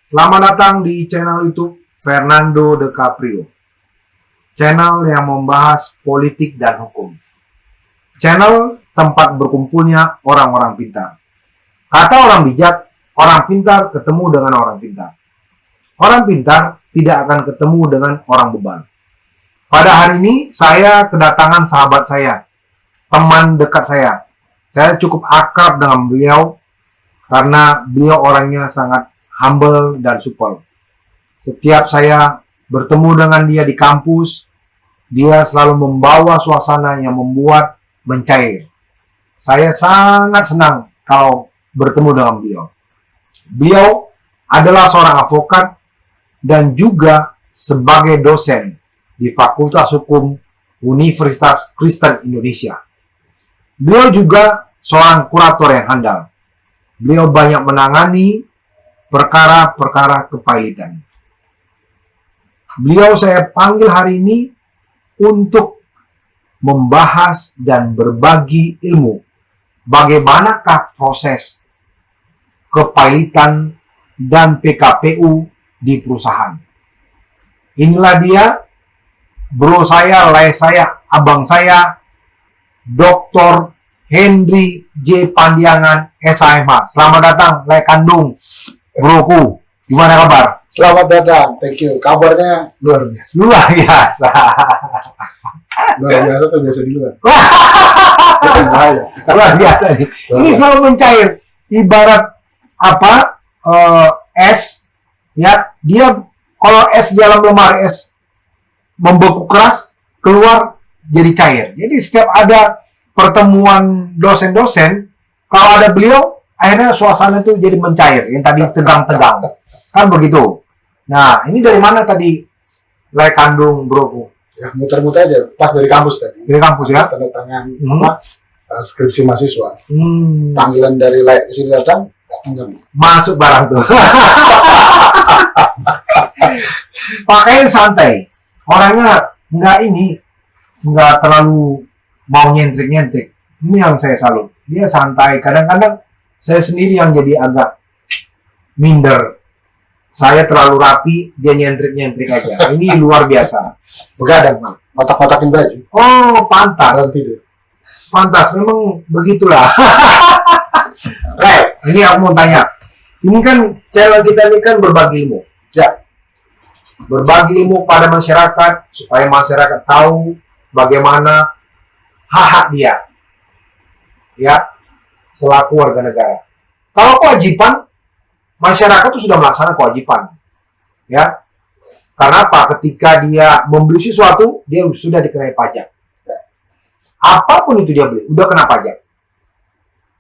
Selamat datang di channel YouTube Fernando De Caprio. Channel yang membahas politik dan hukum. Channel tempat berkumpulnya orang-orang pintar. Kata orang bijak, orang pintar ketemu dengan orang pintar. Orang pintar tidak akan ketemu dengan orang bebal. Pada hari ini saya kedatangan sahabat saya, teman dekat saya. Saya cukup akrab dengan beliau karena beliau orangnya sangat humble dan supel. Setiap saya bertemu dengan dia di kampus, dia selalu membawa suasana yang membuat mencair. Saya sangat senang kalau bertemu dengan beliau. Beliau adalah seorang advokat dan juga sebagai dosen di Fakultas Hukum Universitas Kristen Indonesia. Beliau juga seorang kurator yang handal. Beliau banyak menangani perkara-perkara kepailitan. Beliau saya panggil hari ini untuk membahas dan berbagi ilmu. Bagaimanakah proses kepailitan dan PKPU di perusahaan. Inilah dia, bro saya, lay saya, abang saya, Dr. Henry J. Pandiangan, SHMH. Selamat datang, lay kandung, broku. Gimana kabar? Selamat datang, thank you. Kabarnya luar biasa. Luar biasa. Luar biasa tuh biasa di luar. Luar biasa nih. Ini selalu mencair. Ibarat apa? Es, ya. Dia kalau es di dalam lemari es membeku keras, keluar jadi cair. Jadi setiap ada pertemuan dosen-dosen, kalau ada beliau, akhirnya suasana itu jadi mencair. Yang tadi tegang-tegang. Kan begitu. Nah, ini dari mana tadi lay kandung, bro? Ya, muter-muter aja, pas dari kampus tadi. Dari kampus ya? Tanda tangan skripsi mahasiswa. Hmm. Panggilan dari layak ke sini datang jam. Masuk barang tuh. Pakaian santai. Orangnya nggak terlalu mau nyentrik-nyentrik. Ini yang saya salut. Dia santai. Kadang-kadang saya sendiri yang jadi agak minder. Saya terlalu rapi, dia nyentrik-nyentrik aja. Ini luar biasa. Begadang, Mak. Kotak-kotakin baju. Oh, pantas. Dalam tidur. Pantas, memang begitulah. Ini aku mau tanya. Ini kan channel kita ini kan berbagi ilmu. Ya. Berbagi ilmu pada masyarakat supaya masyarakat tahu bagaimana hak-hak dia. Ya, selaku warga negara. Kalau kewajiban, masyarakat itu sudah melaksanakan kewajiban. Ya. Karena apa? Ketika dia membeli sesuatu, dia sudah dikenai pajak. Apapun itu dia beli, udah kena pajak.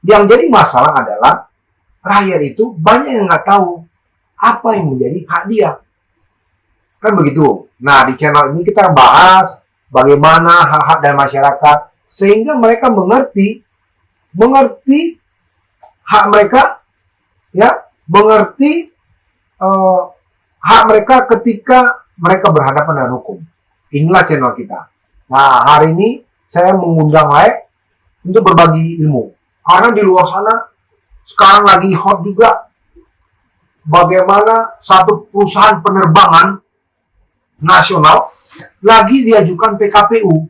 Yang jadi masalah adalah rakyat itu banyak yang nggak tahu apa yang menjadi hak dia. Kan begitu. Nah, di channel ini kita bahas bagaimana hak-hak dari masyarakat sehingga mereka mengerti hak mereka, ya, mengerti hak mereka ketika mereka berhadapan dengan hukum. Inilah channel kita. Nah, hari ini saya mengundang Lay untuk berbagi ilmu. Karena di luar sana sekarang lagi hot juga bagaimana satu perusahaan penerbangan nasional lagi diajukan PKPU.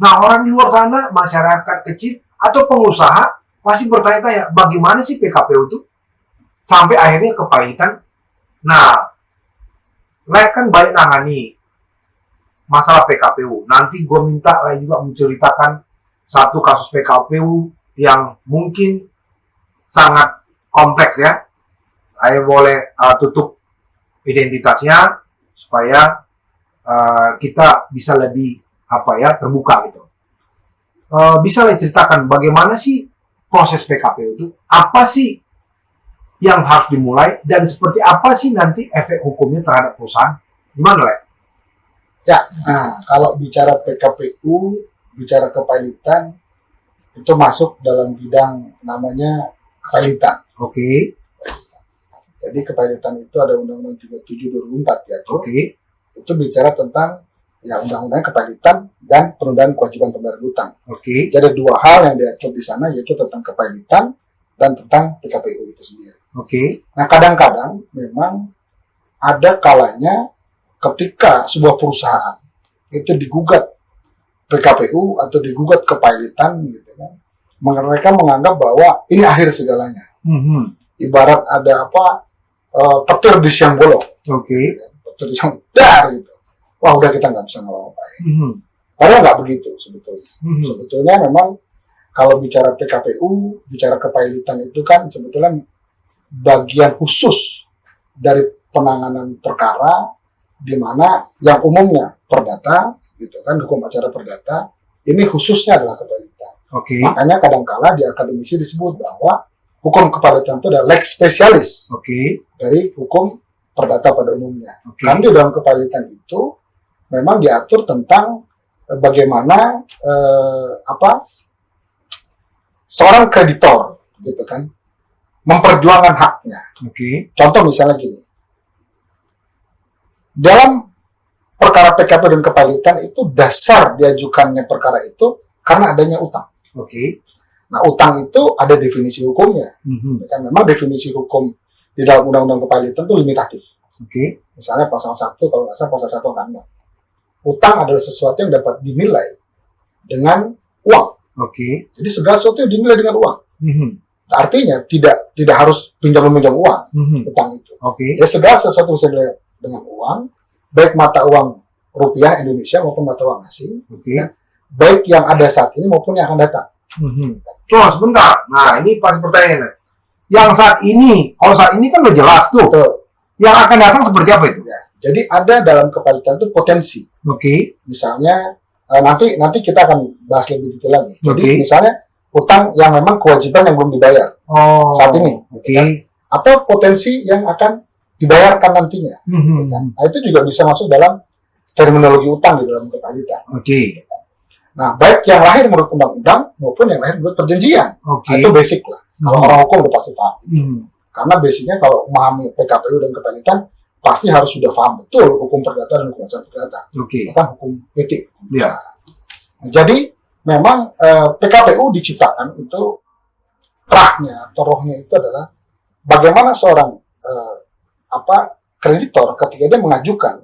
Nah, orang di luar sana, masyarakat kecil atau pengusaha pasti bertanya-tanya, bagaimana sih PKPU itu? Sampai akhirnya kepailitan. Nah, Lay kan banyak nangani masalah PKPU. Nanti gue minta Lay juga menceritakan satu kasus PKPU yang mungkin sangat kompleks ya. Lay boleh tutup identitasnya supaya kita bisa lebih terbuka gitu. Bisa Lay ceritakan bagaimana sih proses PKPU itu? Apa sih yang harus dimulai dan seperti apa sih nanti efek hukumnya terhadap perusahaan? Gimana, Lay? Ya, nah, kalau bicara PKPU, bicara kepailitan, itu masuk dalam bidang namanya kepailitan. Oke. Jadi kepailitan itu ada Undang-Undang 37 2004 ya. Oke. Itu bicara tentang ya undang-undang kepailitan dan penundaan kewajiban pembayaran utang. Oke. Jadi ada dua hal yang diatur di sana, yaitu tentang kepailitan dan tentang PKPU itu sendiri. Oke. Nah, kadang-kadang memang ada kalanya ketika sebuah perusahaan itu digugat PKPU atau digugat kepailitan gitu kan. Mereka menganggap bahwa ini akhir segalanya. Ibarat ada petir di siang bolong. Oke. Petir di siang dar gitu. Wah, udah kita nggak bisa ngapa-ngapain. Padahal nggak begitu sebetulnya. Sebetulnya memang kalau bicara PKPU, bicara kepailitan itu kan sebetulnya bagian khusus dari penanganan perkara di mana yang umumnya perdata, gitu kan, hukum acara perdata, ini khususnya adalah kepailitan. Oke. Makanya kadangkala di akademisi disebut bahwa hukum kepailitan itu adalah lex specialis dari hukum perdata pada umumnya. Karena di dalam kepailitan itu memang diatur tentang bagaimana seorang kreditor, gitu kan, memperjuangkan haknya. Contoh misalnya gini, dalam perkara PKP dan kepailitan itu dasar diajukannya perkara itu karena adanya utang. Nah, utang itu ada definisi hukumnya. Kan memang definisi hukum di dalam undang-undang kepailitan itu limitatif. Misalnya pasal 1, kalau nggak salah pasal 1 kan. Utang adalah sesuatu yang dapat dinilai dengan uang. Jadi segala sesuatu yang dinilai dengan uang. Artinya tidak harus pinjam-meminjam uang, utang itu. Ya, segala sesuatu yang bisa dinilai dengan uang, baik mata uang rupiah Indonesia maupun mata uang asing, ya, baik yang ada saat ini maupun yang akan datang. Cuma sebentar. Nah, ini pas pertanyaannya. Yang saat ini, kalau saat ini kan udah jelas tuh. Betul. Yang akan datang seperti apa itu? Ya, jadi ada dalam kepailitan itu potensi. Misalnya nanti kita akan bahas lebih detail lagi. Jadi misalnya utang yang memang kewajiban yang belum dibayar saat ini, gitu kan? Atau potensi yang akan dibayarkan nantinya. Gitu kan? Nah, itu juga bisa masuk dalam terminologi utang di dalam kepailitan. Nah, baik yang lahir menurut undang-undang maupun yang lahir menurut perjanjian. Nah, itu basic lah. Kalau orang hukum udah pasti paham. Karena basicnya kalau memahami PKPU dan kepailitan pasti harus sudah paham betul hukum perdata dan hukum acara perdata. Bahkan hukum PT. Nah, jadi memang PKPU diciptakan itu terahnya atau rohnya itu adalah bagaimana seorang kreditor ketika dia mengajukan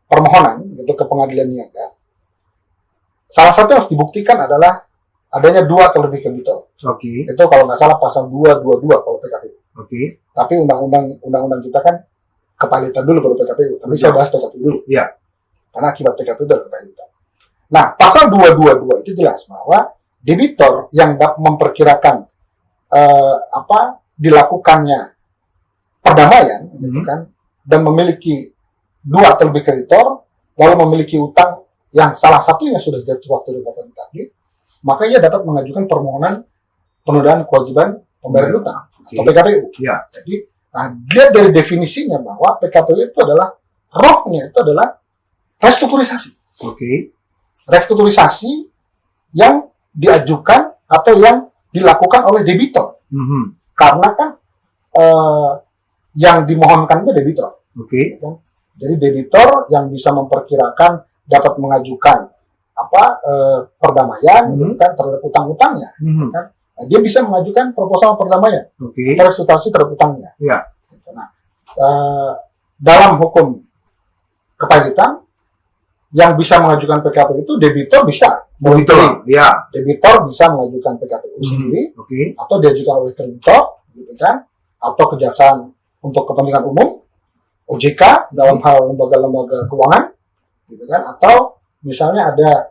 permohonan gitu ke pengadilan niaga, salah satu yang harus dibuktikan adalah adanya 2 atau lebih kreditor. Itu kalau nggak salah pasal 222 kalau PKPU. Tapi undang-undang kita kan kepailitan dulu baru PKPU. Tapi saya bahas PKPU dulu. Karena akibat PKPU itu adalah kepailitan. Nah, pasal 222 itu jelas bahwa debitor yang dapat memperkirakan dilakukannya perdamaian, gitu kan, dan memiliki 2 atau lebih kreditor, lalu memiliki utang yang salah satunya sudah jatuh waktu dapat ditagih, maka ia dapat mengajukan permohonan penundaan kewajiban pembayaran utang atau PKPU. Jadi, lihat dari definisinya bahwa PKPU itu adalah rohnya itu adalah restrukturisasi. Restrukturisasi yang diajukan atau yang dilakukan oleh debitor. Karena kan yang dimohonkan itu debitor. Jadi debitor yang bisa memperkirakan dapat mengajukan perdamaian gitu kan, terhadap utang-utangnya. Kan? Nah, dia bisa mengajukan proposal perdamaian atau restrukturisasi terhadap utangnya. Gitu. Nah, dalam hukum kepailitan yang bisa mengajukan PKPU itu debitor bisa. Debitor bisa mengajukan PKPU sendiri, atau diajukan oleh kreditor, gitu kan, atau kejaksaan untuk kepentingan umum, OJK dalam hal lembaga-lembaga keuangan, gitu kan, atau misalnya ada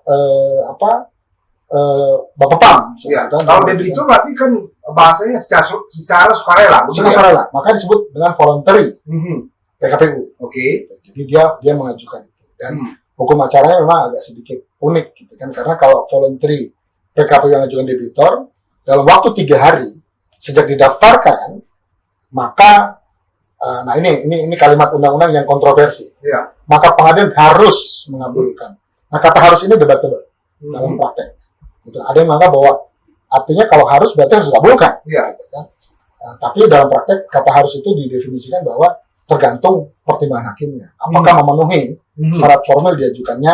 Bapepam. Kalau debitur berarti kan bahasanya secara sukarela. Sukarela, maka disebut dengan voluntary PKPU. Jadi dia mengajukan itu. Dan hukum acaranya memang agak sedikit unik, gitu kan, karena kalau voluntary PKPU yang mengajukan debitor dalam waktu 3 hari sejak didaftarkan, maka nah ini kalimat undang-undang yang kontroversi. Maka pengadilan harus mengabulkan. Nah, kata harus ini debatable dalam praktek. Gitu. Ada yang menganggap bahwa artinya kalau harus berarti harus dikabulkan. Gitu kan. Tapi dalam praktek kata harus itu didefinisikan bahwa tergantung pertimbangan hakimnya. Apakah memenuhi syarat formal diajukannya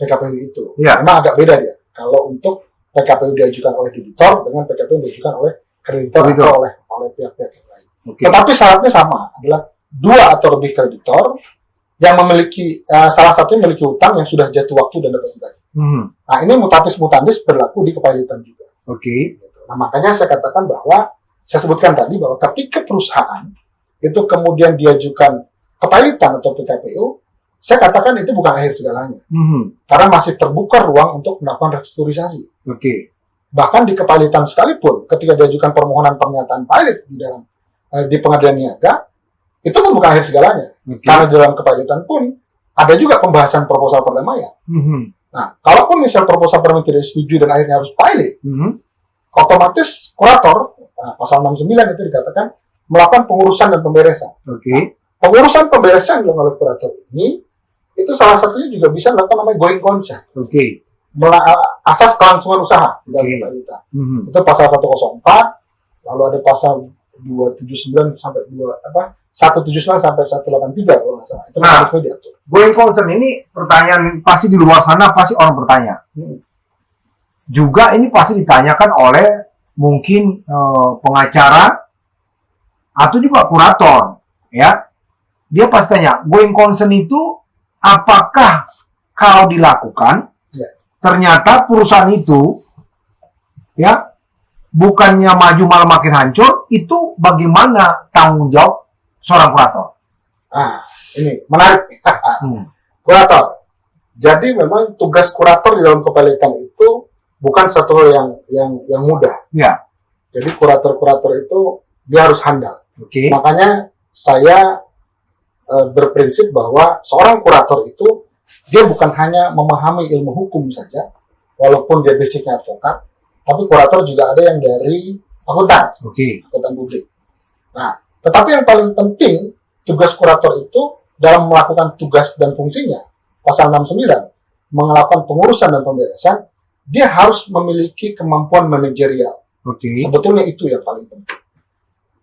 PKPU itu. Memang agak beda dia. Kalau untuk PKPU diajukan oleh debitor dengan PKPU diajukan oleh kreditor atau oleh pihak-pihak yang lain. Tetapi syaratnya sama, adalah 2 atau lebih kreditor yang memiliki salah satunya memiliki utang yang sudah jatuh waktu dan dapat ditagih. Nah, ini mutatis mutandis berlaku di kepahilitan juga. Nah, makanya saya katakan bahwa saya sebutkan tadi bahwa ketika perusahaan itu kemudian diajukan kepahilitan atau PKPU, saya katakan itu bukan akhir segalanya. Karena masih terbuka ruang untuk melakukan restrukturisasi. Bahkan di kepahilitan sekalipun, ketika diajukan permohonan pernyataan pahit di pengadilan niaga, itu pun bukan akhir segalanya. Karena di dalam kepahilitan pun ada juga pembahasan proposal perdamaian. Nah, kalaupun misal proposal perdamaian tidak setuju dan akhirnya harus pilot, otomatis kurator, pasal 69 itu dikatakan melakukan pengurusan dan pemberesan. Pengurusan pemberesan yang oleh kurator ini, itu salah satunya juga bisa dilakukan namanya going concern. Asas kelangsungan usaha di dalam kepahilitan. Itu pasal 104, lalu ada pasal 279 sampai 179 sampai 183 kalau nggak salah. Itu mekanisme diatur. Going concern ini pertanyaan pasti di luar sana pasti orang bertanya. Juga ini pasti ditanyakan oleh mungkin pengacara atau juga kurator, ya. Dia pasti tanya, going concern itu apakah kalau dilakukan ternyata perusahaan itu ya bukannya maju malah makin hancur, itu bagaimana tanggung jawab seorang kurator? Ini menarik. Kurator. Jadi memang tugas kurator di dalam kepahilitan itu bukan satu hal yang mudah. Jadi kurator-kurator itu dia harus handal. Makanya saya berprinsip bahwa seorang kurator itu dia bukan hanya memahami ilmu hukum saja, walaupun dia basicnya advokat, tapi kurator juga ada yang dari akuntan, akuntan publik. Nah, tetapi yang paling penting tugas kurator itu dalam melakukan tugas dan fungsinya, pasal 69, melakukan pengurusan dan pemberesan, dia harus memiliki kemampuan manajerial. Sebetulnya itu yang paling penting.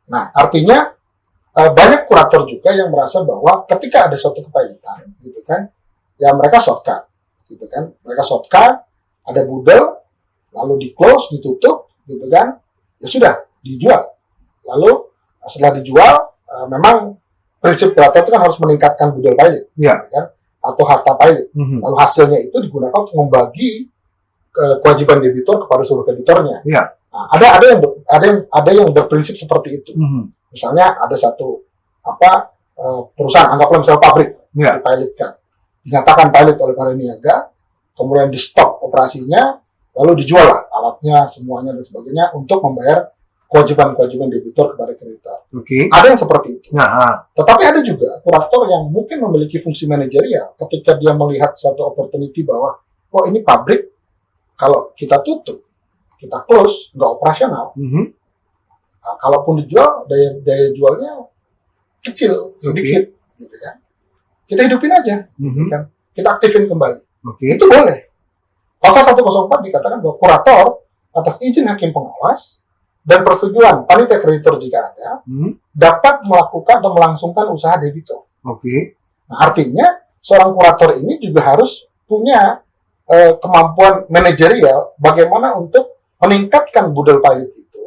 Nah, artinya banyak kurator juga yang merasa bahwa ketika ada suatu kepahilitan, gitu kan, ya mereka shortcut, gitu kan, mereka shortcut, ada budel, lalu di close, ditutup, gitu kan, ya sudah dijual. Lalu setelah dijual, memang prinsip kurator itu kan harus meningkatkan budel pilot, gitu kan, atau harta pilot. Lalu hasilnya itu digunakan untuk membagi kewajiban debitur kepada seluruh kreditornya. Nah, ada yang berprinsip seperti itu. Misalnya ada satu perusahaan, anggaplah misalnya pabrik, dipilotkan, dinyatakan pilot oleh para niaga, kemudian di stop operasinya, lalu dijual lah alatnya, semuanya dan sebagainya untuk membayar kewajiban-kewajiban debitur kepada kreditor. Ada yang seperti itu. Tetapi ada juga kurator yang mungkin memiliki fungsi manajerial ketika dia melihat suatu opportunity bahwa, ini pabrik kalau kita tutup, kita close, nggak operasional. Nah, kalaupun dijual, daya jualnya kecil, sedikit, gitu kan. Kita hidupin aja, gitu kan. Kita aktifin kembali. Itu boleh. Pasal 104 dikatakan bahwa kurator atas izin hakim pengawas dan persetujuan panitia kreditor jika ada, dapat melakukan atau melangsungkan usaha debitur. Nah, artinya seorang kurator ini juga harus punya kemampuan manajerial bagaimana untuk meningkatkan budel pilot itu,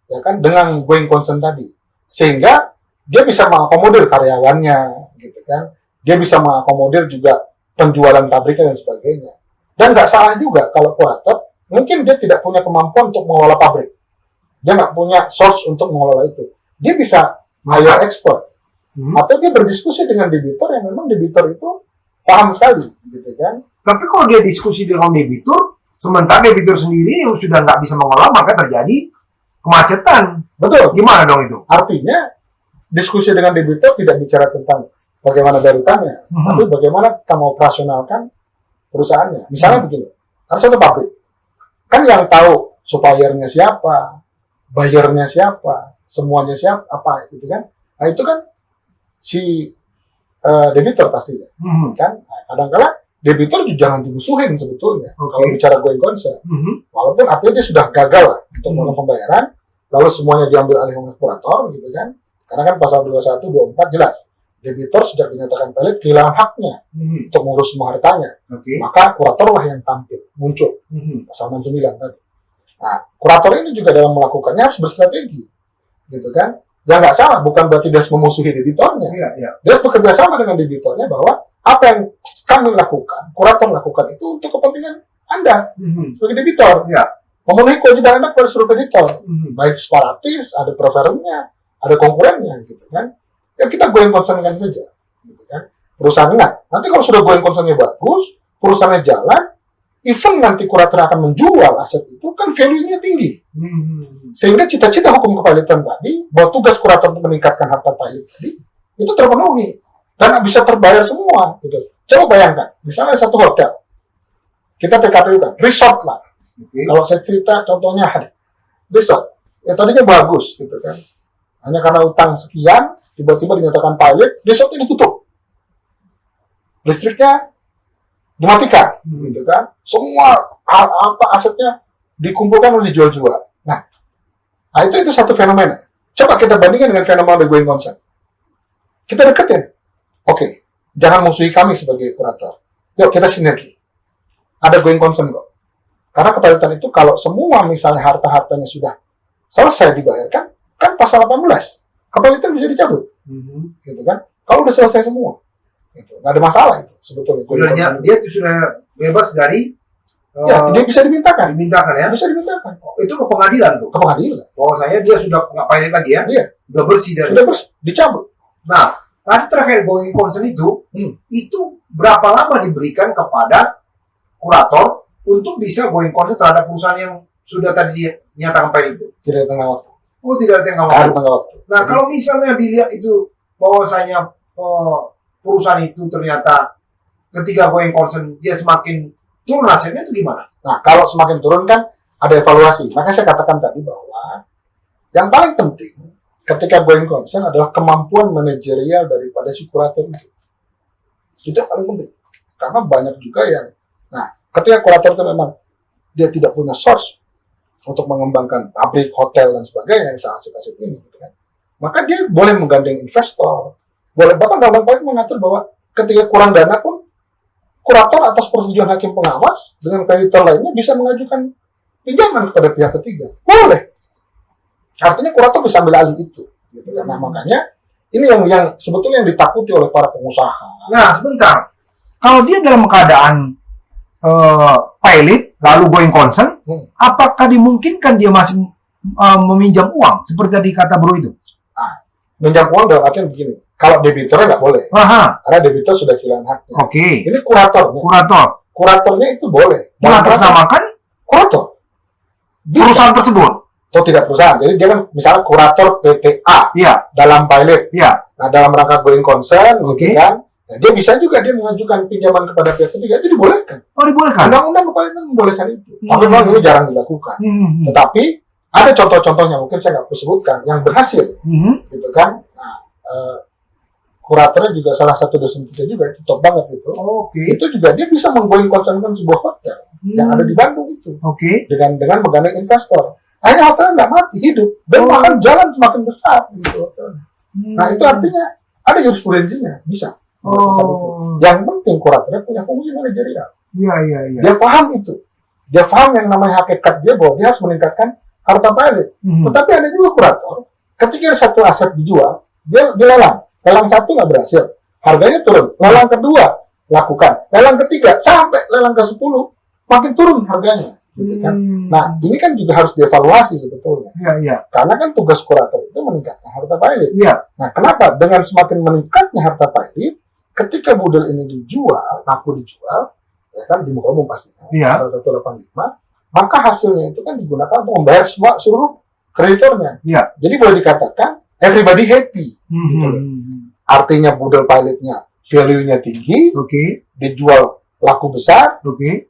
ya kan, dengan going concern tadi, sehingga dia bisa mengakomodir karyawannya, gitu kan, dia bisa mengakomodir juga penjualan pabriknya dan sebagainya. Dan nggak salah juga kalau kurator mungkin dia tidak punya kemampuan untuk mengelola pabrik, dia nggak punya source untuk mengelola itu, dia bisa hire expert, atau dia berdiskusi dengan debitur yang memang debitur itu paham sekali, gitu kan. Tapi kalau dia diskusi dengan debitur, sementara debitur sendiri yang sudah nggak bisa mengolah, maka terjadi kemacetan. Betul. Gimana dong itu? Artinya, diskusi dengan debitur tidak bicara tentang bagaimana bayar utangnya, tapi bagaimana kita operasionalkan perusahaannya. Misalnya begini, ada satu pabrik, kan yang tahu suppliernya siapa, bayarnya siapa, semuanya siapa, apa gitu kan. Nah, itu kan si debitur pastinya, kan. Nah, kadang-kadang debitur juga jangan dimusuhin sebetulnya kalau bicara going concern. Walaupun artinya dia sudah gagal lah untuk melakukan pembayaran, lalu semuanya diambil alih oleh kurator, gitu kan. Karena kan pasal 21, 24 jelas, debitur sejak dinyatakan valid kehilangan haknya untuk mengurus semua hartanya. Maka kurator lah yang tampil, muncul. Pasal 69 tadi. Nah, kurator ini juga dalam melakukannya harus berstrategi, gitu kan. Ya nggak salah, bukan berarti dia harus memusuhi debitornya. Iya, iya. Dia harus bekerja sama dengan debitornya bahwa apa yang kami lakukan, kurator lakukan itu untuk kepentingan Anda sebagai debitor. Iya. Memenuhi kewajiban Anda kepada seluruh kreditor. Baik separatis, ada preferennya, ada konkurennya, gitu kan. Ya kita going concern-kan saja, gitu kan. Perusahaan enggak. Nanti kalau sudah going concern-nya bagus, perusahaannya jalan, even nanti kurator akan menjual aset itu, kan value-nya tinggi. Sehingga cita-cita hukum kepilitan tadi, bahwa tugas kurator untuk meningkatkan harta pilot tadi, itu terpenuhi. Dan bisa terbayar semua. Gitu. Coba bayangkan, misalnya satu hotel, kita PKPU kan, resort lah. Kalau saya cerita, contohnya ada resort. Ya tadinya bagus, gitu kan. Hanya karena utang sekian, tiba-tiba dinyatakan pilot, resort ini tutup. Listriknya dimatikan, gitu kan. Semua apa asetnya dikumpulkan lalu dijual-jual. Nah, itu satu fenomena. Coba kita bandingkan dengan fenomena going concern. Kita deketin. Oke, jangan musuhi kami sebagai kurator. Yuk kita sinergi. Ada going concern kok. Karena kepilitan itu kalau semua misalnya harta-hartanya sudah selesai dibayarkan, kan pasal 18. Kepilitan bisa dicabut. Gitu kan. Kalau udah selesai semua. Gitu. Nggak ada masalah itu sebetulnya. Dia itu sudah bebas dari ya, dia bisa dimintakan. Dimintakan ya? Bisa dimintakan. Itu ke pengadilan tuh? Ke pengadilan. Bahwasanya dia sudah nggak pilot lagi ya? Iya. Udah bersih dari sudah bersih, dicabut. Nah, tadi terkait going concern itu berapa lama diberikan kepada kurator untuk bisa going concern terhadap perusahaan yang sudah tadi dinyatakan pilot itu? Tidak ada tengah waktu. Oh, tidak ada tengah waktu. waktu. Nah, jadi, kalau misalnya dilihat itu bahwasanya perusahaan itu ternyata ketika going concern dia semakin turun hasilnya itu gimana? Nah, kalau semakin turun kan ada evaluasi. Maka saya katakan tadi bahwa yang paling penting ketika going concern adalah kemampuan manajerial daripada si kurator itu. Itu yang paling penting. Karena banyak juga yang, nah, ketika kurator itu memang dia tidak punya source untuk mengembangkan pabrik, hotel, dan sebagainya, misalnya aset-aset ini, gitu kan, maka dia boleh menggandeng investor, boleh, bahkan dalam baik mengatur bahwa ketika kurang dana pun, kurator atas persetujuan hakim pengawas dengan kreditor lainnya bisa mengajukan pinjaman kepada pihak ketiga. Boleh. Artinya kurator bisa ambil alih itu. Gitu kan. Nah, makanya ini yang sebetulnya yang ditakuti oleh para pengusaha. Nah, sebentar. Kalau dia dalam keadaan pilot, lalu going concern, apakah dimungkinkan dia masih meminjam uang? Seperti tadi kata bro itu. Nah, minjam uang dalam artian begini. Kalau debitornya nggak boleh. Aha. Karena debitor sudah kehilangan haknya. Oke. Ini kuratornya. Kuratornya itu boleh. Mengatasnamakan kurator. Perusahaan tersebut. Atau tidak perusahaan. Jadi dia kan misalnya kurator PTA. Iya. Dalam pilot. Iya. Nah, dalam rangka going concern, gitu kan. Nah, dia bisa juga dia mengajukan pinjaman kepada pihak ketiga. Itu dibolehkan. Oh, dibolehkan. Undang-undang kepalitan membolehkan itu. Tapi memang ini jarang dilakukan. Tetapi ada contoh-contohnya mungkin saya nggak perlu sebutkan yang berhasil. Gitu kan. Nah, kuratornya juga salah satu dosen kita juga itu top banget itu. Itu juga dia bisa menggoing concernkan sebuah hotel yang ada di Bandung itu. Dengan menggandeng investor. Akhirnya hotelnya nggak mati, hidup dan bahkan jalan semakin besar gitu hotelnya. Nah, itu artinya ada jurisprudensinya, bisa. Yang penting kuratornya punya fungsi manajerial. Iya. Dia paham itu. Dia paham yang namanya hakikat dia bahwa dia harus meningkatkan harta pilot. Tetapi ada juga kurator, ketika satu aset dijual, dia lelang. Lelang satu nggak berhasil, harganya turun. Lelang kedua lakukan, lelang ketiga sampai lelang ke-10 makin turun harganya, gitu kan? Nah, ini kan juga harus dievaluasi sebetulnya. Iya. Karena kan tugas kurator itu meningkatkan harta pilot. Iya. Nah, kenapa? Dengan semakin meningkatnya harta pilot, ketika model ini dijual, laku dijual, ya kan di muka umum pastinya, pasal 185, maka hasilnya itu kan digunakan untuk membayar seluruh kreditornya. Iya. Jadi boleh dikatakan everybody happy. Gitu. Artinya model pilotnya value-nya tinggi, dijual laku besar,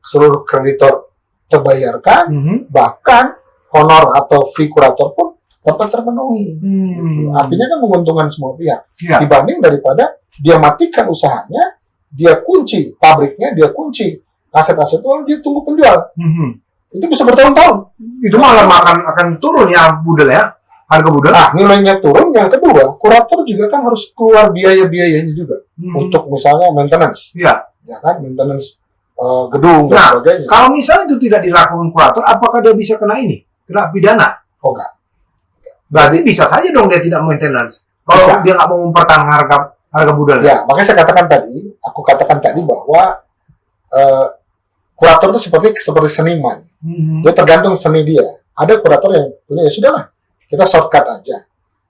seluruh kreditor terbayarkan, bahkan honor atau fee kurator pun dapat terpenuhi. Gitu. Artinya kan menguntungkan semua pihak. Dibanding daripada dia matikan usahanya, dia kunci pabriknya, dia kunci aset-aset, lalu dia tunggu penjual. Itu bisa bertahun-tahun. Itu malah akan turun ya budel ya. Harga budel. Nah, nilainya turun. Yang kedua, kurator juga kan harus keluar biaya-biayanya juga untuk misalnya maintenance. Iya. Ya kan, maintenance gedung dan sebagainya. Kalau misalnya itu tidak dilakukan kurator, apakah dia bisa kena ini? Kena pidana? Oh, enggak. Berarti bisa saja dong dia tidak maintenance. Kalau Bisa. dia nggak mau mempertahankan harga budaya. Ya, makanya saya aku katakan tadi bahwa kurator itu seperti seniman. Dia tergantung seni dia. Ada kurator yang punya ya sudahlah, kita shortcut aja.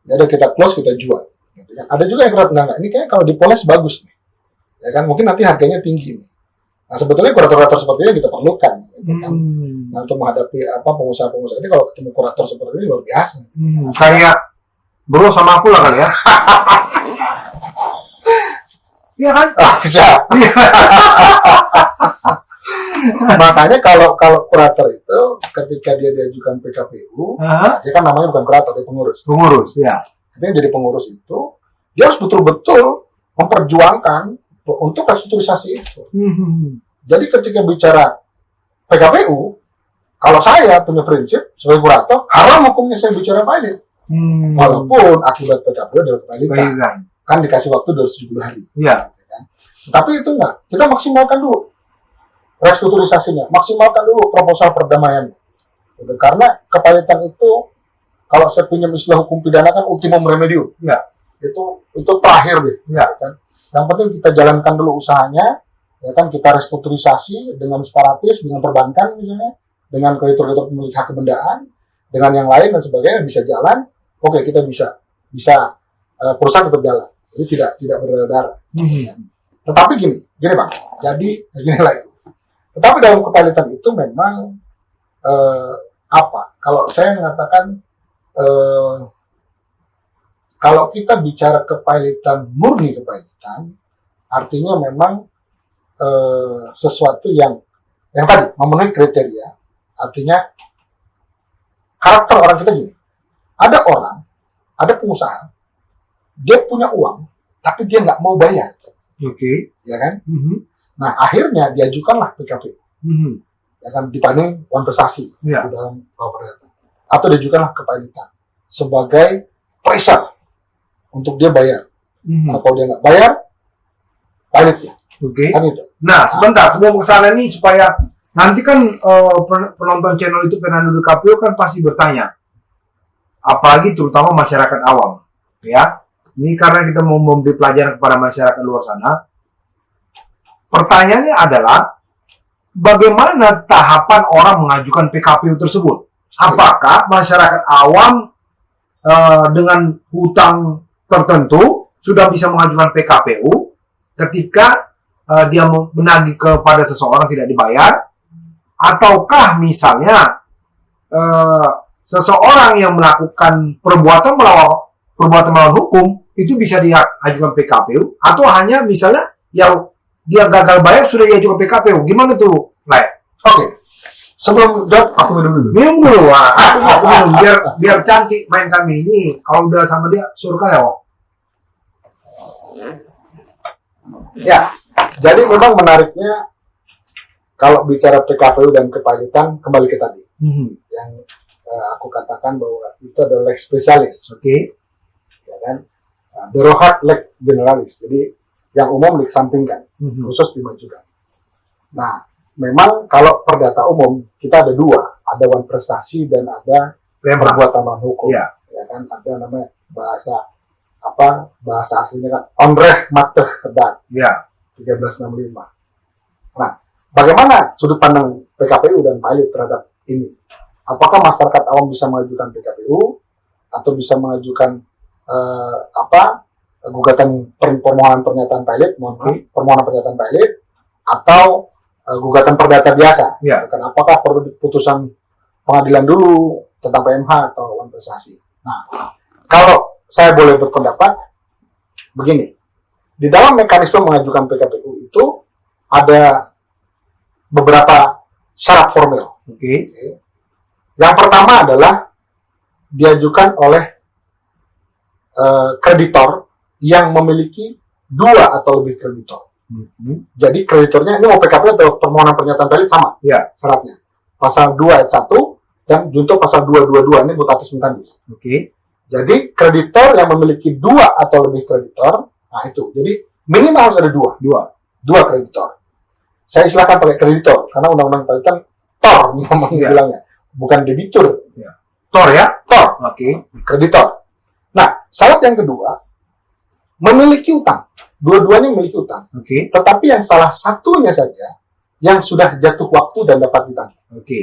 Ya udah kita close, kita jual. Gitu kan. Ada juga yang kurator enggak, ini kayak kalau dipoles bagus nih. Ya kan, mungkin nanti harganya tinggi nih. Nah, sebetulnya kurator-kurator seperti ini kita perlukan, gitu kan. Nah, untuk menghadapi pengusaha-pengusaha ini, kalau ketemu kurator seperti ini luar biasa. Kayak bro sama aku lah kali ya. Iya kan? Siap. Makanya kalau kurator itu ketika dia diajukan PKPU, dia kan namanya bukan kurator, dia pengurus. Pengurus, ya. Ketika jadi pengurus itu, dia harus betul-betul memperjuangkan untuk restrukturisasi itu. Jadi ketika bicara PKPU, kalau saya punya prinsip sebagai kurator, haram hukumnya saya bicara pilot. Walaupun akibat PKPU adalah kepilitan. Kan dikasih waktu 270 hari. Iya. Kan? Tapi itu enggak. Kita maksimalkan dulu restrukturisasinya, maksimalkan dulu proposal perdamaiannya. Gitu. Karena kepilitan itu, kalau saya punya istilah hukum pidana kan ultimum remedium. Iya. Itu terakhir deh. Iya. Kan? Yang penting kita jalankan dulu usahanya, ya kan, kita restrukturisasi dengan separatis, dengan perbankan misalnya, dengan kreditor-kreditor pemilik hak kebendaan, dengan yang lain dan sebagainya bisa jalan. Oke, kita bisa perusahaan tetap jalan. Jadi tidak berdarah-darah. Tetapi gini Bang. Jadi gini lagi. Tetapi dalam kepilitan itu memang kalau saya mengatakan kalau kita bicara kepilitan, murni kepilitan, artinya memang sesuatu yang tadi memenuhi kriteria. Artinya karakter orang kita gini. Ada pengusaha, dia punya uang, tapi dia nggak mau bayar. Oke. Ya kan? Nah, akhirnya diajukanlah PKPU. Ya kan, dibanding uang prestasi di dalam perdata. Atau diajukanlah kepilitan sebagai pressure untuk dia bayar. Nah, kalau dia nggak bayar, pilotnya. Oke. Kan itu. Nah, sebentar, sebelum kesana ini supaya nanti kan penonton channel itu Fernando DiCaprio kan pasti bertanya, apalagi terutama masyarakat awam, ya. Ini karena kita mau memberi pelajaran kepada masyarakat luar sana. Pertanyaannya adalah, bagaimana tahapan orang mengajukan PKPU tersebut? Apakah masyarakat awam dengan hutang tertentu sudah bisa mengajukan PKPU ketika dia menagih kepada seseorang tidak dibayar? Ataukah misalnya seseorang yang melakukan perbuatan melawan hukum itu bisa diajukan PKPU, atau hanya misalnya yang dia gagal bayar sudah diajukan PKPU? Gimana tuh, Lai? Oke. Sebelum jawab, aku minum dulu. Minum dulu, aku minum biar cantik main kami ini. Kalau udah sama dia surga ya, Wak. Ya, jadi memang menariknya kalau bicara PKPU dan kepilitan, kembali ke tadi. Yang aku katakan bahwa itu adalah leg spesialis. Oke. Ya kan? Derogat leg generalis. Jadi yang umum dikesampingkan, khusus dimajukan. Nah, memang kalau perdata umum kita ada dua, ada wan prestasi dan ada perbuatan melawan hukum. Ya kan, ada namanya bahasa aslinya kan onrecht matig gedaan. 1365. Nah, bagaimana sudut pandang PKPU dan pilot terhadap ini? Apakah masyarakat awam bisa mengajukan PKPU atau bisa mengajukan gugatan permohonan pernyataan pilot, permohonan pernyataan pilot, atau gugatan perdata biasa? Kan, apakah perlu putusan pengadilan dulu tentang PMH atau wan prestasi? Nah, kalau saya boleh berpendapat begini, di dalam mekanisme mengajukan PKPU itu ada beberapa syarat formil. Yang pertama adalah diajukan oleh kreditor yang memiliki dua atau lebih kreditor. Jadi kreditornya ini mau PKPU atau permohonan pernyataan pilot sama syaratnya. Pasal 2 ayat 1 dan junto pasal 222 ini mutatis mutandis. Jadi kreditor yang memiliki dua atau lebih kreditor, nah itu. Jadi minimal harus ada dua kreditor. Saya istilahkan pakai kreditor karena undang-undang pilihan tor bilangnya, bukan debitur. Tor ya? Tor, Oke. kreditor. Nah, syarat yang kedua, memiliki utang. Dua-duanya memiliki utang. Oke. Tetapi yang salah satunya saja yang sudah jatuh waktu dan dapat ditagih. Oke.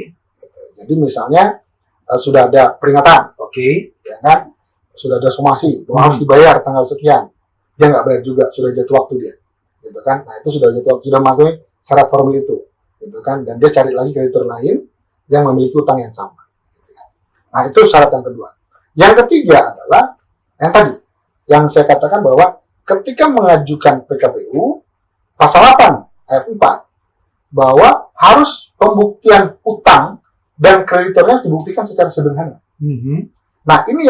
Jadi misalnya sudah ada peringatan, Oke. ya kan? Sudah ada somasi, bahwa harus dibayar tanggal sekian. Dia nggak bayar juga, sudah jatuh waktu dia. Gitu kan? Nah, itu sudah jatuh waktu, sudah memenuhi syarat formil itu. Gitu kan? Dan dia cari lagi kreditor lain yang memiliki utang yang sama. Nah, itu syarat yang kedua. Yang ketiga adalah yang tadi, yang saya katakan bahwa ketika mengajukan PKPU, pasal 8 ayat 4, bahwa harus pembuktian utang dan kreditornya dibuktikan secara sederhana. Nah, ini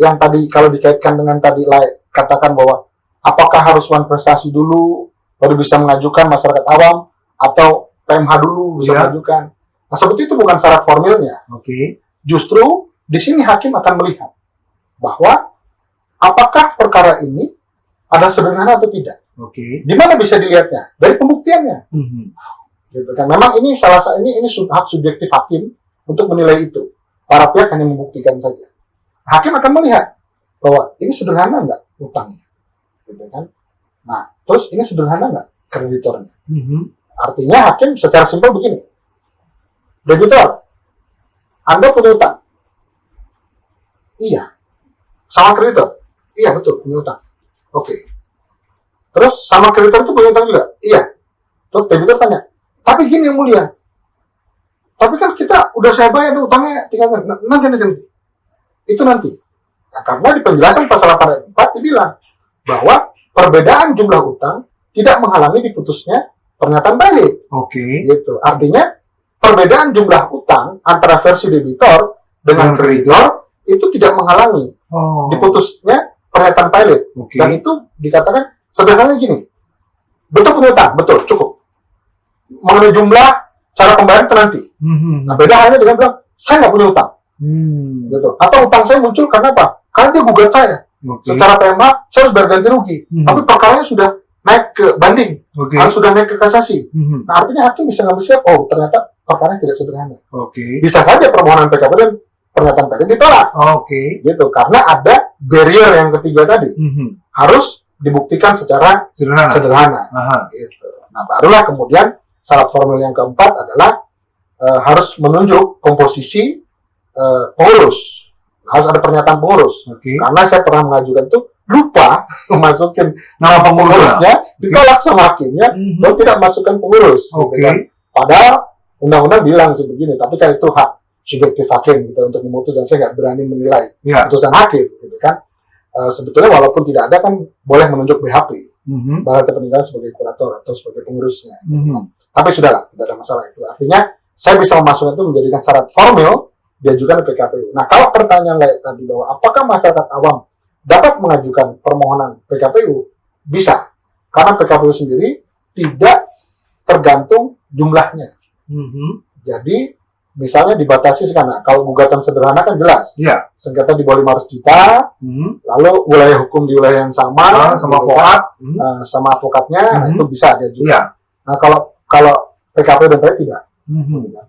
yang tadi kalau dikaitkan dengan tadi katakan bahwa apakah harus prestasi dulu baru bisa mengajukan masyarakat awam atau PMH dulu bisa mengajukan. Nah, seperti itu bukan syarat formilnya. Oke. Justru di sini hakim akan melihat bahwa apakah perkara ini ada sederhana atau tidak. Oke. Di mana bisa dilihatnya? Dari pembuktiannya. Gitu kan. Memang ini hak subjektif hakim untuk menilai itu. Para pihak hanya membuktikan saja. Hakim akan melihat bahwa ini sederhana nggak utangnya, gitu kan? Nah, terus ini sederhana nggak kreditornya? Artinya hakim secara simpel begini, debitor, Anda punya utang. Iya. Sama kreditor? Iya, betul, punya utang. Oke. Terus sama kreditor itu punya utang juga? Iya. Terus debitor tanya, tapi gini yang mulia, tapi kan kita udah saya bayar utangnya, tinggal nanti. Itu nanti. Nah, karena di penjelasan pasal 8 ayat 4 dibilang bahwa perbedaan jumlah utang tidak menghalangi diputusnya pernyataan balik. Oke. Gitu. Artinya perbedaan jumlah utang antara versi debitor dengan kreditor itu tidak menghalangi diputusnya pernyataan pilot. Dan itu dikatakan sederhananya gini, betul punya utang, betul, cukup. Mengenai jumlah, cara pembayaran itu nanti. Nah, beda halnya dengan bilang, saya nggak punya utang. Gitu. Atau utang saya muncul karena apa? Karena dia gugat saya. Secara PMH, saya harus bayar ganti rugi. Tapi perkaranya sudah naik ke banding, harus sudah naik ke kasasi. Nah, artinya hakim bisa ngambil siap, oh ternyata perkaranya tidak sederhana. Bisa saja permohonan PKP dan pernyataan PKP ditolak. Gitu. Karena ada barrier yang ketiga tadi. Harus dibuktikan secara sederhana. Gitu. Nah, barulah kemudian syarat formil yang keempat adalah harus menunjuk komposisi pengurus. Harus ada pernyataan pengurus. Karena saya pernah mengajukan itu lupa masukin nama pengurusnya, ditolak sama hakimnya, dan tidak masukkan pengurus. Gitu kan. Padahal undang-undang bilang sebegini, tapi kan itu hak subjektif hakim gitu, untuk memutus, dan saya nggak berani menilai putusan hakim. Gitu kan. Sebetulnya walaupun tidak ada kan boleh menunjuk BHP, Balai Peninggalan sebagai kurator atau sebagai pengurusnya. Tapi sudahlah, tidak ada masalah itu. Artinya saya bisa memasukkan itu menjadikan syarat formil diajukan ke PKPU. Nah, kalau pertanyaan lain tadi bahwa apakah masyarakat awam dapat mengajukan permohonan PKPU? Bisa. Karena PKPU sendiri tidak tergantung jumlahnya. Jadi, misalnya dibatasi sekarang. Kalau gugatan sederhana kan jelas. Sengketa di bawah 500 juta, lalu wilayah hukum di wilayah yang sama, sama advokat, sama advokatnya, nah itu bisa diajukan. Nah, kalau PKPU dan PKPU tidak.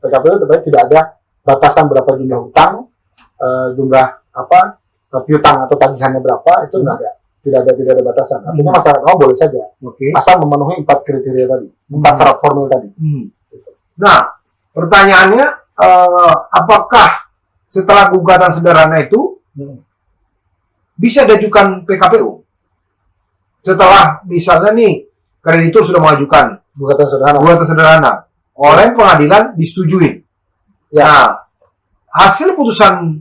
PKPU dan PKPU tidak ada batasan berapa jumlah utang, jumlah piutang atau tagihannya berapa, itu nggak ada. Tidak ada batasan. Artinya masyarakat awam boleh saja, asal memenuhi 4 kriteria tadi, 4 syarat formil tadi. Gitu. Nah, pertanyaannya, apakah setelah gugatan sederhana itu bisa diajukan PKPU? Setelah misalnya nih kreditur sudah mengajukan gugatan sederhana oleh pengadilan disetujui. Nah, hasil putusan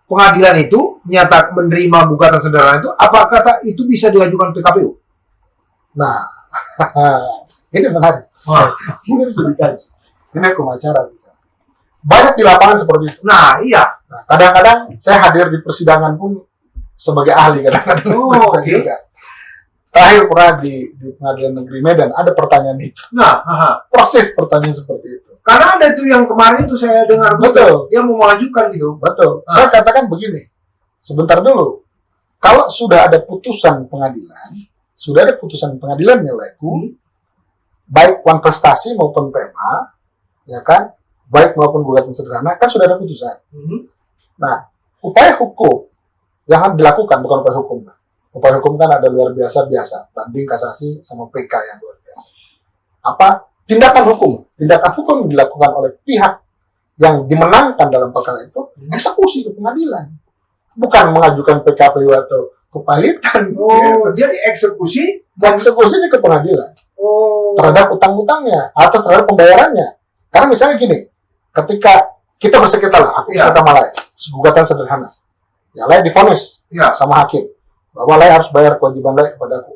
pengadilan itu nyata menerima gugatan sederhana itu, apakah itu bisa diajukan PKPU? Nah, ini menarik. Ini bisa dikaji. Ini aku acara. Banyak di lapangan seperti itu. Nah, iya. Nah, kadang-kadang saya hadir di persidangan pun sebagai ahli kadang-kadang. Juga. Terakhir pernah di Pengadilan Negeri Medan ada pertanyaan itu. Nah, proses pertanyaan seperti itu. Karena ada itu yang kemarin itu saya dengar, betul, dia mau mengajukan gitu. Betul. Saya katakan begini, sebentar dulu. Kalau sudah ada putusan pengadilan, nilaiku, baik prestasi maupun PMH, ya kan, baik maupun gugatan sederhana, kan sudah ada putusan. Nah, upaya hukum yang dilakukan bukan upaya hukum. Upaya hukum kan ada luar biasa, banding, kasasi, sama PK yang luar biasa. Apa? Tindakan hukum yang dilakukan oleh pihak yang dimenangkan dalam perkara itu, eksekusi ke pengadilan. Bukan mengajukan PKPU atau kepalitan. Oh, jadi eksekusinya ke pengadilan. Oh. Terhadap utang-utangnya atau terhadap pembayarannya. Karena misalnya gini, ketika kita bersengketa lah, aku bersengketa sama Lai, gugatan sederhana. Ya, Lai divonis sama hakim bahwa Lai harus bayar kewajiban Lai kepada aku.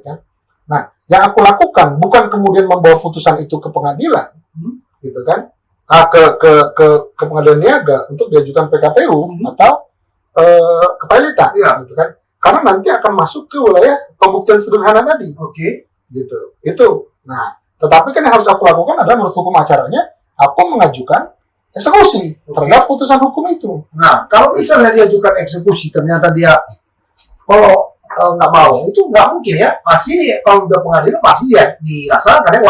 Kan? Nah, yang aku lakukan bukan kemudian membawa putusan itu ke pengadilan, gitu kan? Ke pengadilan niaga untuk diajukan PKPU atau kepalitan, gitu kan? Karena nanti akan masuk ke wilayah pembuktian sederhana tadi. Oke. Gitu. Itu. Nah, tetapi kan yang harus aku lakukan adalah menurut hukum acaranya, aku mengajukan eksekusi terhadap putusan hukum itu. Nah, kalau misalnya diajukan eksekusi, ternyata dia kalau nggak mau, itu nggak mungkin ya. Pasti kalau udah pengadilan pasti dia dilaksanakan ya,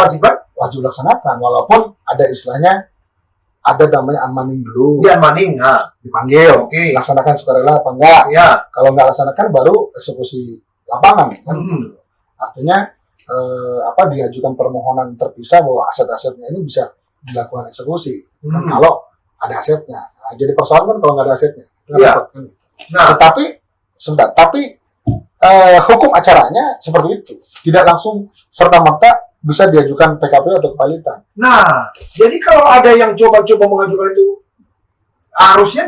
wajib laksanakan. Walaupun ada istilahnya, ada namanya unmanning dulu. Dia unmanning, dipanggil. Oke. Laksanakan sukarela apa enggak? Ya. Kalau nggak laksanakan baru eksekusi lapangan. Kan? Artinya diajukan permohonan terpisah bahwa aset-asetnya ini bisa dilakukan eksekusi. Kan kalau ada asetnya. Nah, jadi persoalan kan kalau nggak ada asetnya. Iya. Nah, tapi hukum acaranya seperti itu. Tidak langsung serta-merta bisa diajukan PKPU atau kepalitan. Nah, jadi kalau ada yang coba-coba mengajukan itu, harusnya